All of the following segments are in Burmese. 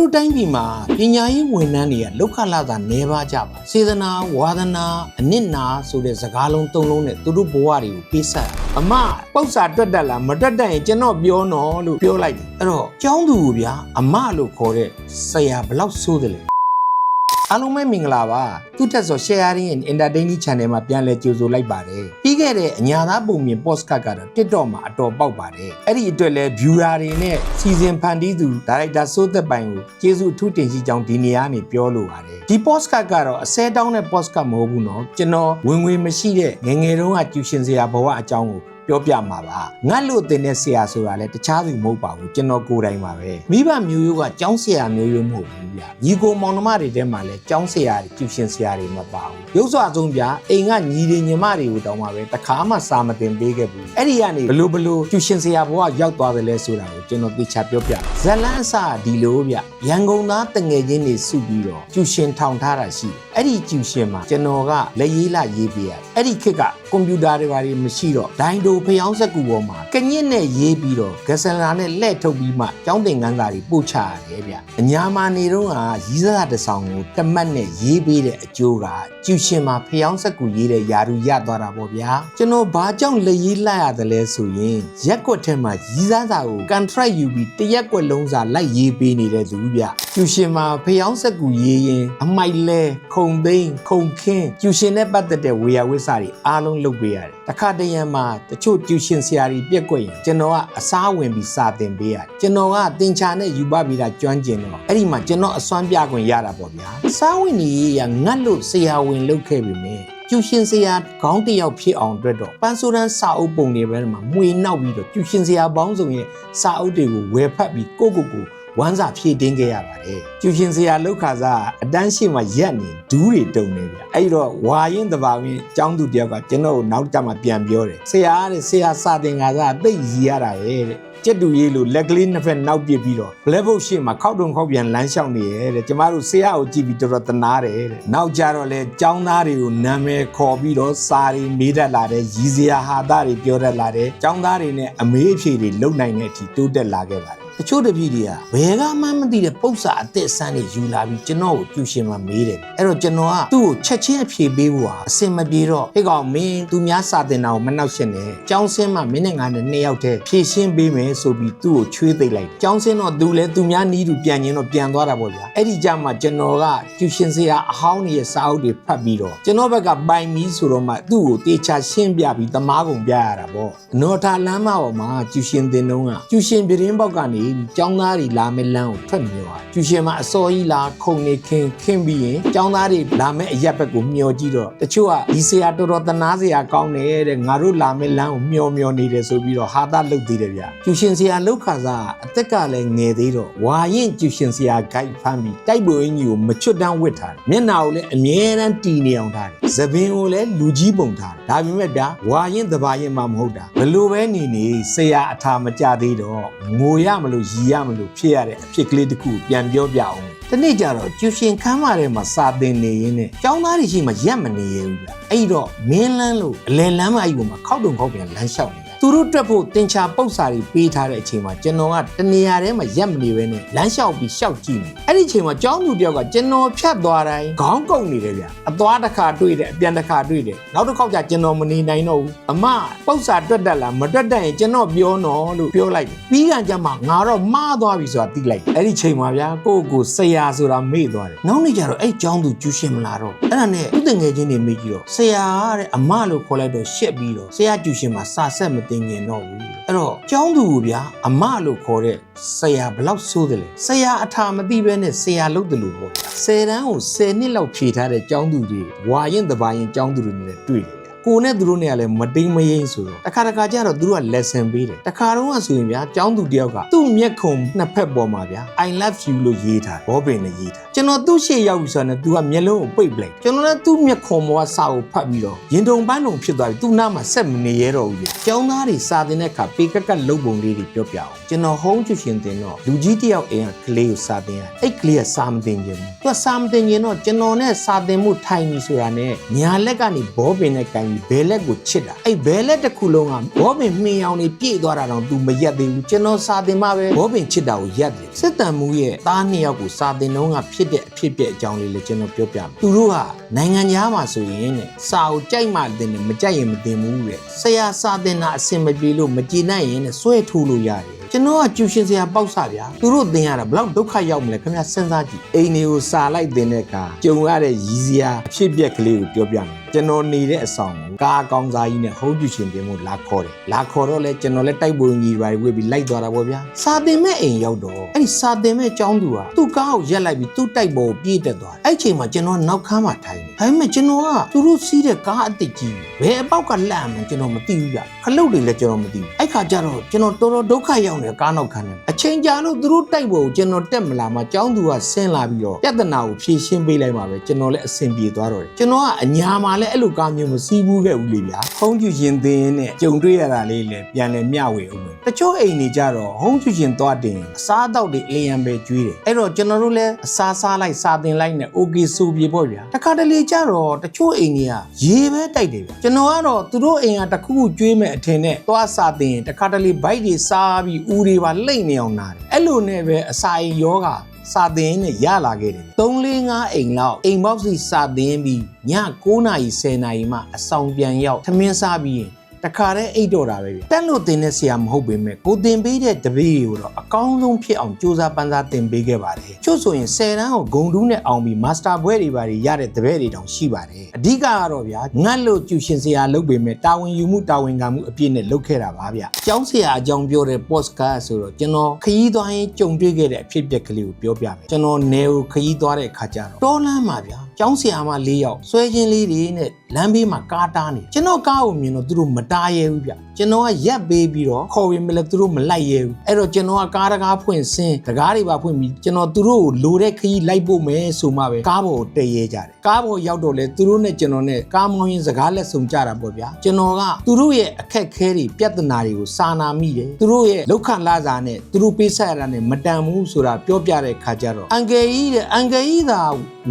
တို့တိုင်းပြည်မှာပညာရေးဝန်ထမ်းတွေကလောက်ခလာတာနေပါကြပါစေတနာဝါဒနာအနစ်နာဆိုတဲ့စကားလုံးသုံးလုံးနဲ့သူတို့ဘဝတွေကိုပေးဆက်အမပု္ပ္ပာတွက်တက်လားမတွက်တက်ရင်ကျွန်တော်ပြောနော်လို့ပြောလိုက်တယ်အဲ့တော့ကျောင်းသူကိုဗျာအမလို့ခေါ်တဲ့ဆရာဘလောက်ဆိုးတယ်လဲအားလုံးပဲမင်္ဂလာပါသူတက်ဆို sharing and entertaining channel မှာပြန်လဲကြိုဆိုလိုက်ပါတယ်ပြီးခဲ့တဲ့အညာသားပုံမြင် podcast ကတော့ TikTok မှာအတော်ပေါက်ပါတယ်အဲ့ဒီအတွက်လဲ viewer တွေနဲ့စီစဉ်ဖန်တီးသူ director စိုးသက်ပိုင်ကိုကျေးဇူးအထူးတင်ရှိကြောင်းဒီနေရာနေပြောလိုပါတယ်ဒီ podcast ကတော့အစဲတောင်းတဲ့ podcast မဟုတ်ဘူးနော်ကျွန်တော်ဝင်ငွေမရှိတဲ့ငယ်ငယ်တုန်းကကျူရှင်စရာဘဝအကြောင်းကိုပြောပြမှာပါငတ်လို့တင်တဲ့ဆရာဆိုတာလဲတခြားသူမဟုတ်ပါဘူးကျွန်တော်ကိုယ်တိုင်ပါပဲမိဘမျိုးရိုးကကျောင်းဆရာမျိုးရိုးမဟုတ်ဘူးဗျညီကိုမောင်နှမတွေထဲမှာလဲကျောင်းဆရာတွေကျူရှင်ဆရာတွေမပါဘူးရုပ်စွာဆုံးဗျအိမ်ကညီတွေညီမတွေကိုတောင်းပါပဲတခါမှစာမတင်ပေးခဲ့ဘူးအဲ့ဒီကနေဘလို့ကျူရှင်ဆရာဘဝရောက်သွားတယ်လဲဆိုတာကိုကျွန်တော်သိချပြောပြဇလန်းအစဒီလိုဗျရန်ကုန်သားတငယ်ချင်းတွေစုပြီးတော့ကျူရှင်ထောင်ထားတာရှိတယ်အဲ့ဒီကျူရှင်မှာကျွန်တော်ကလက်ရေးလာရေးပေးရတယ်အဲ့ဒီခေတ်ကကွန်ပျူတာတွေဘာတွေမရှိတော့ဒိုင်ဒိုဖျောင်းစက်ကူပေါ်မှာကညစ်နဲ့ရေးပြီးတော့ဂက်ဆန်လာနဲ့လှဲ့ထုတ်ပြီးမှကျောင်းသင်ခန်းစာတွေပို့ချရတယ်ဗျအညာမာနေတော့ကရီးစားတစ်ဆောင်ကိုတမတ်နဲ့ရေးပေးတဲ့အကျိုးကကျူရှင်မှာဖျောင်းစက်ကူရေးတဲ့ယာရူရသွားတာပေါ့ဗျာကျွန်တော်ဘာကြောင့်လက်ရေးလိုက်ရတယ်လဲဆိုရင်ရက်ကွက်ထဲမှာရီးစားစာကို contract ယူပြီးတရက်ကွက်လုံးစာလိုက်ရေးပေးနေတဲ့သူဗျကျူရှင်မှာဖျောင်းစက်ကူရေးရင်အမိုက်လဲခုံသိန်းခုံခင်းကျူရှင်နဲ့ပတ်သက်တဲ့ဝေယဝိစာတွေအားလုံးလုပ်ပေးရတယ်တခါတရံမှာတချို့ကျူရှင်ဆရာကြီးပြက်ကွက်ရင်ကျွန်တော်ကအစားဝင်ပြီးစာသင်ပေးရတယ်ကျွန်တော်ကသင်ချာနဲ့ယူပပြီးတာကျွမ်းကျင်တော့အဲ့ဒီမှာကျွန်တော်အစွမ်းပြခွင့်ရတာပေါ့ဗျာစားဝင်ကြီးကငတ်လို့ဆရာဝင်လုပ်ခဲ့ပြီမယ်ကျူရှင်ဆရာခေါင်းတယောက်ဖြစ်အောင်အတွက်တော့ပန်းဆိုးတန်းစာအုပ်ပုံတွေပဲမှာမှွေနောက်ပြီးတော့ကျူရှင်ဆရာပေါင်းစုံရဲ့စာအုပ်တွေကိုဝယ်ဖတ်ပြီးကိုဝမ်းစာဖြည့်တင်းခဲ့ရပါတယ်ကျူရှင်ဆရာလောက်ခါစားအတန်းရှိမှရက်နေဒူးတွေတုံနေဗျအဲ့တော့ဝါရင်တဘာဝင်းကျောင်းသူတယောက်ကကျွန်တော်ကိုနောက်ကြမှာပြန်ပြောတယ်ဆရာတဲ့ဆရာစာသင်ခါစားသိရရတာပဲတဲ့ကျက်တူရေးလို့လက်ကလေးနှစ်ဖက်နောက်ပစ်ပြီးတော့ black book ရှေ့မှာခောက်တုံခောက်ပြန်လမ်းလျှောက်နေရဲတဲ့ကျမတို့ဆရာကိုကြည့်ပြီးတော်တော်တနာတယ်တဲ့နောက်ကြတော့လဲကျောင်းသားတွေကိုနာမည်ခေါ်ပြီးတော့စာတွေမေးတတ်လာတယ်ရည်စရာဟာသားတွေပြောတတ်လာတယ်ကျောင်းသားတွေနဲ့အမေးအဖြေတွေလုံနိုင်တဲ့အထိတိုးတက်လာခဲ့ပါတယ်တချို့တပည့်တွေကဘယ်ကမှမသိတဲ့ပု္ပ္ပာအသက်ဆန်းတွေယူလာပြီးကျွန်တော်ကိုကျူရှင်မှာမေးတယ်အဲ့တော့ကျွန်တော်ကသူ့ကိုချက်ချင်းအဖြေပေးဖို့ဟာအစင်မပြေတော့ဟဲ့ကောင်မင်းသူများစာတင်တာကိုမနှောက်ရှက်နဲ့ကျောင်းဆင်းမှမင်းနဲ့ငါနဲ့2ယောက်တည်းဖြည့်ရှင်းပေးမယ်ဆိုပြီးသူ့ကိုချွေးသိပ်လိုက်ကျောင်းဆင်းတော့သူလည်းသူများနီးသူပြန်ရင်တော့ပြန်သွားတာပေါ့ဗျာအဲ့ဒီကြမှာကျွန်တော်ကကျူရှင်ဆရာအဟောင်းကြီးရဲ့စာအုပ်တွေဖတ်ပြီးတော့ကျွန်တော်ဘက်ကပိုင်ပြီးဆိုတော့မှသူ့ကိုတေချာရှင်းပြပြီးသမားကုန်ပြရတာပေါ့နော်ထာလမ်းမပေါ်မှာကျူရှင်တင်တုံးကကျူရှင်ပြတင်းပေါက်ကနေကျောင်းသားတွေလာမဲ့လမ်းကိုထွက်မျောကျူရှင်မှာအစောကြီးလာခုံနေခင်းပြီးရင်ကျောင်းသားတွေလာမဲ့အရက်ဘက်ကိုမျောကြည့်တော့တချို့ကဒီဆရာတော်တော်တနာစရာကောင်းတယ်တဲ့ငါတို့လာမဲ့လမ်းကိုမျောနေတယ်ဆိုပြီးတော့ဟာတာလုတ်သေးတယ်ဗျကျူရှင်ဆရာလောက်ခါစားအသက်ကလည်းငယ်သေးတော့ဝါရင်ကျူရှင်ဆရာဂိုက်ဖမ်းပြီးတိုက်ပွဲကြီးကိုမချွတ်တန်းဝစ်ထားတယ်မျက်နှာကိုလည်းအမြဲတမ်းတီနေအောင်ထားတယ်သပင်ကိုလည်းလူကြီးပုံထားတယ်ဒါပေမဲ့ဗျာဝါရင်တဘာရင်မှမဟုတ်တာဘလို့ပဲနေဆရာအထာမကြသေးတော့ငိုရမလို့ရီရမလို့ဖြစ်ရတဲ့အဖြစ်ကလေးတစ်ခုပြန်ပြောပြအောင်တနေ့ကျတော့ကျူရှင်ခမ်းမထဲမှာစာသင်နေရင်းနဲ့ကျောင်းသားတွေရှိမှရက်မနေရဘူးဗျအဲ့တော့မင်းလန်းလို့အလယ်လမ်းမကြီးပေါ်မှာခောက်တုံခောက်ပြန်လမ်းလျှောက်နေသူတို့တွက်ဖို့တင်ချာပုတ်စာတွေပေးထားတဲ့အချိန်မှာကျွန်တော်ကတနေရာထဲမှာရက်မနေဘဲနဲ့လမ်းလျှောက်ပြီးရှောက်ကြည့်နေအဲ့ဒီအချိန်မှာကျောင်းသူတယောက်ကကျွန်တော်ဖြတ်သွားတိုင်းခေါင်းကုတ်နေတယ်ဗျအသွားတစ်ခါတွေ့တယ်အပြန်တစ်ခါတွေ့တယ်နောက်တစ်ခေါက်ကျကျွန်တော်မနေနိုင်တော့ဘူးအမပုတ်စာတွက်တတ်လားမတွက်တတ်ရင်ကျွန်တော်ပြောနော်လို့ပြောလိုက်ပြီးကန်ကျမှငါတော့မှားသွားပြီဆိုတာသိလိုက်အဲ့ဒီအချိန်မှာဗျာကိုဆရာဆိုတာမေ့သွားတယ်နောက်နေ့ကျတော့အဲ့ကျောင်းသူကျူရှင်မလာတော့အဲ့ဒါနဲ့သူတငယ်ချင်းတွေမေ့ကြည့်တော့ဆရာတဲ့အမလို့ခေါ်လိုက်တော့ရှက်ပြီးတော့ဆရာကျူရှင်မှာစာဆက်မတင်ငင်တော့ဘူးအဲ့တော့ကျောင်းသူကိုဗျာအမလို့ခေါ်တဲ့ဆရာဘလောက်ဆိုးတယ်လဲဆရာအထာမသိဘဲနဲ့ဆရာလုပ်တယ်လို့ပေါ့ဗျာ10တန်းကို10နှစ်လောက်ဖြေထားတဲ့ကျောင်းသူတွေဝါရင်တဘာရင်ကျောင်းသူတွေနဲ့တွေ့တယ်ကိုနဲ့သူတို့နဲ့ကလည်းမတိမ်မယိမ့်ဆိုတော့တခါကျတော့သူတို့က lesson ပေးတယ်တခါတော့ဆိုရင်ဗျာကျောင်းသူတယောက်ကသူ့မျက်ခုံနှစ်ဖက်ပေါ်မှာဗျာ I love you လို့ရေးထားဘောပင်နဲ့ရေးထား ကျွန်တော်သူ့ရှေ့ရောက်ပြီဆိုတော့ तू ကမျက်လုံးကိုပိတ်ပလိုက်ကျွန်တော်လည်းသူ့မျက်ခုံပေါ်ကစာကိုဖတ်ပြီးတော့ရင်တုံပန်းတုံဖြစ်သွားပြီသူ့နားမှာဆက်မနေရတော့ဘူးဗျကျောင်းသားတွေစာသင်တဲ့အခါပေကက်ကလုံပုံလေးတွေပြောပြအောင်ကျွန်တော်ဟုံးချွရှင်တင်တော့လူကြီးတယောက်အိမ်ကကလေးကိုစာသင်ရအဲ့ကလေးကစာမသင်ခြင်းဘူးသူကစာမသင်ခြင်းတော့ကျွန်တော်နဲ့စာသင်မှုထိုင်ပြီဆိုတာနဲ့ညာလက်ကနေဘောပင်နဲ့ကန်ပြီးဘဲလက်ကိုချစ်တာအဲ့ဘဲလက်တစ်ခုလုံးကဘောပင်မှင်အောင်နေပြည့်သွားတာတော့ तू မရက်သေးဘူးကျွန်တော်စာသင်မှပဲဘောပင်ချစ်တာကိုရက်တယ်စစ်တမ်းမှုရဲ့သားနှစ်ယောက်ကိုစာသင်တော့ကဖြစ်တဲ့အဖြစ်ပြက်အကြောင်းလေးလည်းကျွန်တော်ပြောပြမယ်သူတို့ကနိုင်ငံသားမှာဆိုရင်တဲ့စာကိုကြိုက်မှသင်တယ်မကြိုက်ရင်မသင်ဘူးတဲ့ဆရာစာသင်တာအဆင်မပြေလို့မကြည်နိုင်ရင်စွဲထိုးလို့ရတယ်ကျွန်တော်ကကျူရှင်ဆရာပေါက်စဗျာသူတို့သင်ရတာဘလောက်ဒုက္ခရောက်မလဲခင်ဗျစဉ်းစားကြည့်အိမ်တွေကိုစာလိုက်သင်တဲ့အခါကြုံရတဲ့ရည်စရာအဖြစ်ပြက်ကလေးကိုပြောပြမယ်ကျွန်တော်နေတဲ့အဆောင်ကိုကားကောင်းစားကြီးနဲ့ဟုံးကျူရှင်တင်ဖို့လာခေါ်တယ်လာခေါ်တော့လဲကျွန်တော်လဲတိုက်ပုံကြီးပါဝေးပြီးလိုက်သွားတာပေါ့ဗျာစာသင်မဲ့အိမ်ရောက်တော့အဲ့ဒီစာသင်မဲ့ကျောင်းသူကသူ့ကားကိုရက်လိုက်ပြီးသူ့တိုက်ပေါ်ကိုပြေးတက်သွားတယ်အဲ့ချိန်မှာကျွန်တော်နောက်ခန်းမှာထိုင်နေဒါပေမဲ့ကျွန်တော်ကသူတို့စီးတဲ့ကားအစ်စ်ကြီးဘယ်အပေါက်ကလန့်မှန်းကျွန်တော်မသိဘူးဗျခလုတ်တွေလည်းကျွန်တော်မသိဘူးအဲ့ခါကျတော့ကျွန်တော်တော်တော်ဒုက္ခရောက်နေကားနောက်ခန်းနဲ့အချိန်ကြာလို့သူတို့တိုက်ပေါ်ကိုကျွန်တော်တက်မလာမှကျောင်းသူကဆင်းလာပြီးတော့ပြဿနာကိုဖြေရှင်းပေးလိုက်ပါပဲကျွန်တော်လည်းအဆင်ပြေသွားတော့တယ်ကျွန်တော်ကအညာမှာလည်းအဲ့လိုကားမျိုးမစီးဘူးခဲ့ဘူးလေဗျာဟုံးကျူရှင်သင်နဲ့ကြုံတွေ့ရတာလေးလည်းပြန်လဲမျှဝေအောင်ပဲတချို့အိမ်တွေကြတော့ဟုံးကျူရှင်သွားတင်အစားအသောက်တွေအလျံပဲကျွေးတယ်အဲ့တော့ကျွန်တော်တို့လည်းအစားစားလိုက်စာသင်လိုက်နဲ့ okay ဆိုပြေပေါ့ဗျာတခါတလေကြတော့တချို့အိမ်တွေကရေပဲတိုက်တယ်ဗျာကျွန်တော်ကတော့သူတို့အိမ်ကတခုခုကျွေးမဲ့အထင်နဲ့သွားစာသင်တခါတလေဘိုက်တွေစားပြီးဦးတွေပါလိမ့်နေအောင်နာတယ်အဲ့လိုနဲ့ပဲအစာအိမ်ယောဂစာသင်နဲ့ရလာခဲ့တယ်3-4-5အိမ်လောက်အိမ်ပေါက်စီစာသင်ပြီးည9:00 10:00မှအဆောင်ပြန်ရောက်ထမင်းစားပြီးရင်တခါတည်းအိတ်တော့တာပဲဗျတက်လို့တင်တဲ့ဆရာမဟုတ်ပေမဲ့ကိုတင်ပေးတဲ့တပည့်ကိုတော့အကောင်းဆုံးဖြစ်အောင်စူးစမ်းပန်းစားတင်ပေးခဲ့ပါတယ်ချို့ဆိုရင်10တန်းကိုဂုံတူးနဲ့အောင်ပြီးမာစတာဘွဲတွေပါရတဲ့တပည့်တွေတောင်ရှိပါတယ်အဓိကကတော့ဗျငတ်လို့ကျူရှင်ဆရာလုပ်ပေမဲ့တာဝန်ယူမှုတာဝန်ခံမှုအပြည့်နဲ့လုပ်ခဲ့တာပါဗျကျောင်းဆရာအကြောင်းပြောတဲ့ podcast ဆိုတော့ကျွန်တော်ခရီးသွားရင်ကြုံတွေ့ခဲ့တဲ့အဖြစ်အပျက်ကလေးကိုပြောပြမယ်ကျွန်တော်နေကိုခရီးသွားတဲ့အခါကျတော့တောလမ်းမှာဗျကျောင်းဆရာမ4ယောက်ဆွဲချင်းလေးတွေနဲ့လမ်းဘေးမှာကားတားနေကျွန်တော်ကားကိုမြင်တော့သူတို့မတားရဲဘူးဗျကျွန်တော်ကရက်ပေးပြီးတော့ခေါ်ဝင်မလဲသူတို့မလိုက်ရဲဘူးအဲ့တော့ကျွန်တော်ကကားတကားဖွင့်ဆင်းတကားတွေပါဖွင့်ပြီးကျွန်တော်သူတို့ကိုလိုတဲ့ခရီးလိုက်ဖို့မယ်ဆိုမှပဲကားပေါ်ကိုတည့်ရဲကြတယ်ကားပေါ်ရောက်တော့လဲသူတို့နဲ့ကျွန်တော်နဲ့ကားမောင်းရင်းစကားလက်ဆောင်ကြတာပေါ့ဗျာကျွန်တော်ကသူတို့ရဲ့အခက်ခဲတွေပြဿနာတွေကိုစာနာမိတယ်သူတို့ရဲ့လောက်ခလာစာနဲ့သူတို့ပေးဆက်ရတာနဲ့မတန်ဘူးဆိုတာပြောပြတဲ့ခါကျတော့အန်ကယ်ကြီးသာ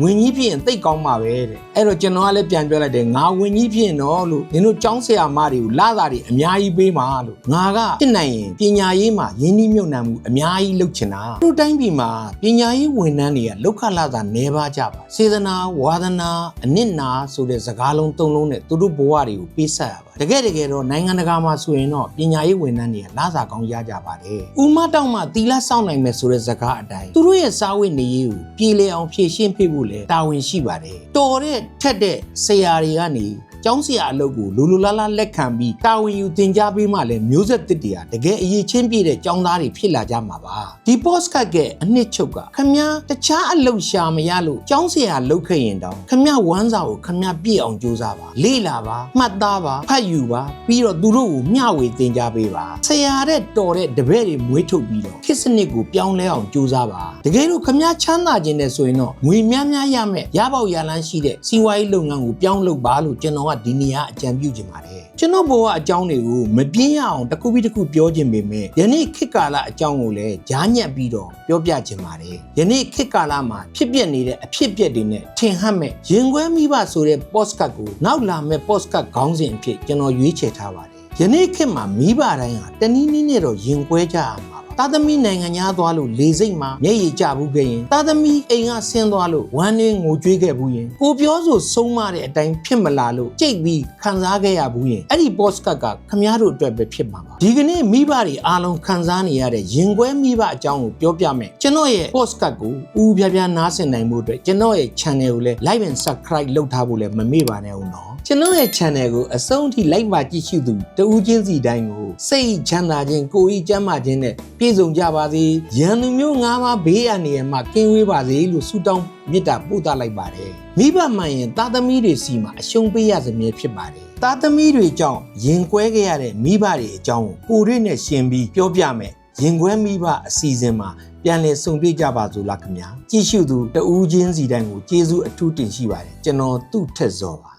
ဝင်ကြီးဖြစ်ရင်သိတ်ကောင်းမှာပဲတဲ့အဲ့တော့ကျွန်တော်ကလည်းပြန်ပြောလိုက်တယ်ငါဝင်ကြီးဖြစ်ရင်တော့လို့နင်တို့ကျောင်းဆရာမတွေကိုလာစာတွေအများကြီးပေးမှာလို့ငါကဖြစ်နိုင်ရင်ပညာရေးမှာရင်းနှီးမြှုပ်နှံမှုအများကြီးလုပ်ချင်တာတို့တိုင်းပြည်မှာပညာရေးဝန်ထမ်းတွေကလောက်ခလာစာနေပါကြပါစေတနာဝါသနာအနစ်နာဆိုတဲ့စကားလုံး၃လုံးနဲ့သူတို့ဘဝတွေကိုပေးဆက်ရပါတကယ်တော့နိုင်ငံတကာမှာဆိုရင်တော့ပညာရေးဝန်ထမ်းတွေကလာစာကောင်းရကြပါတယ်ဥမတောက်မှတီလာစောင့်နိုင်မယ်ဆိုတဲ့စကားအတိုင်းသူတို့ရဲ့စာဝတ်နေရေးကိုပြေလည်အောင်ဖြည့်ရှင်းပေးဖို့လည်းတာဝန်ရှိပါတယ်တော်တဲ့ထက်တဲ့ဆရာတွေကနေကျောင်းဆရာအလုပ်ကိုလူလားလားလက်ခံပြီးတာဝန်ယူသင်ကြားပေးမှလည်းမျိုးဆက်သစ်တွေကတကယ်အရေးချင်းပြည့်တဲ့ကျောင်းသားတွေဖြစ်လာကြမှာပါဒီ podcast ကအနှစ်ချုပ်ကခမတခြားအလုပ်ရှာမရလို့ကျောင်းဆရာလုပ်ခဲ့ရင်တောင်ခမဝမ်းစာကိုခမပြည့်အောင်ကြိုးစားပါလေ့လာပါမှတ်သားပါဖတ်ယူပါပြီးတော့သူတို့ကိုမျှဝေသင်ကြားပေးပါဆရာတဲ့တော်တဲ့တပည့်တွေမွေးထုတ်ပြီးတော့ခေတ်စနစ်ကိုပြောင်းလဲအောင်ကြိုးစားပါတကယ်လို့ခမချမ်းသာခြင်းနဲ့ဆိုရင်တော့ငွေများများရမယ်ရပေါက်ရလန်းရှိတဲ့စီးပွားရေးလုပ်ငန်းကိုပြောင်းလုပ်ပါလို့ကျွန်တော်ကဒီနေရာအကြံပြုချင်ပါတယ်ကျွန်တော်ဘဝအကြောင်းတွေကိုမပြင်းရအောင်တစ်ခုပြီးတစ်ခုပြောချင်ပေမဲ့ယနေ့ခေတ်ကာလအကြောင်းကိုလည်းကြားညက်ပြီးတော့ပြောပြချင်ပါတယ်ယနေ့ခေတ်ကာလမှာဖြစ်ပျက်နေတဲ့အဖြစ်အပျက်တွေနဲ့ထင်ဟပ်မဲ့ရင်ခွဲမိဘဆိုတဲ့ podcast ကိုနောက်လာမဲ့ podcast ခေါင်းစဉ်အဖြစ်ကျွန်တော်ရွေးချယ်ထားပါတယ်ယနေ့ခေတ်မှာမိဘတိုင်းဟာတနည်းနည်းနဲ့တော့ရင်ခွဲကြရမှာသားသမီးနိုင်ငံသားသွားလို့လေစိတ်မှာမျက်ရည်ကျဘူးခဲ့ရင်သားသမီးအိမ်ကဆင်းသွားလို့ဝမ်းနည်းငိုကြွေးခဲ့ဘူးရင်ကိုပြောဆိုဆုံးမတဲ့အတိုင်းဖြစ်မလာလို့ကြိတ်ပြီးခံစားခဲ့ရဘူးရင်အဲ့ဒီ podcast ကခမားတို့အတွက်ပဲဖြစ်မှာပါဒီကနေ့မိဘတွေအားလုံးခံစားနေရတဲ့ရင်ခွဲမိဘအကြောင်းကိုပြောပြမယ်ကျွန်တော်ရဲ့ podcast ကိုဦးပြပြနားဆင်နိုင်မှုအတွက်ကျွန်တော်ရဲ့ channel ကိုလည်း like and subscribe လုပ်ထားဖို့လည်းမမေ့ပါနဲ့ဦးနော်ကျွန်တော်ရဲ့ channel ကိုအဆုံးထိ like ပါကြည့်ရှုသူတဦးချင်းစီတိုင်းကိုစိတ်ချမ်းသာခြင်းကိုယ်ဤကျန်းမာခြင်းနဲ့ပြည့်စုံကြပါစေရန်သူမျိုး၅ပါးဘေးအန္တရာယ်မှကင်းဝေးပါစေလို့ဆုတောင်းမေတ္တာပို့သလိုက်ပါတယ်မိဘမှန်ရင်သားသမီးတွေစီမှာအရှုံးပေးရစမြဲဖြစ်ပါတယ်သားသမီးတွေကြောင့်ရင်ကွဲခဲ့ရတဲ့မိဘတွေအကြောင်းကိုယ်တွေ့နဲ့ရှင်ပြီးပြောပြမယ် ရင်ခွဲမိဘအစီအစဉ်မှာပြန်လည်ဆုံတွေ့ကြပါစို့လားခင်ဗျာကြည့်ရှုသူတဦးချင်းစီတိုင်းကိုကျေးဇူးအထူးတင်ရှိပါတယ်ကျွန်တော်သူ့ထက်ဇော်ပါ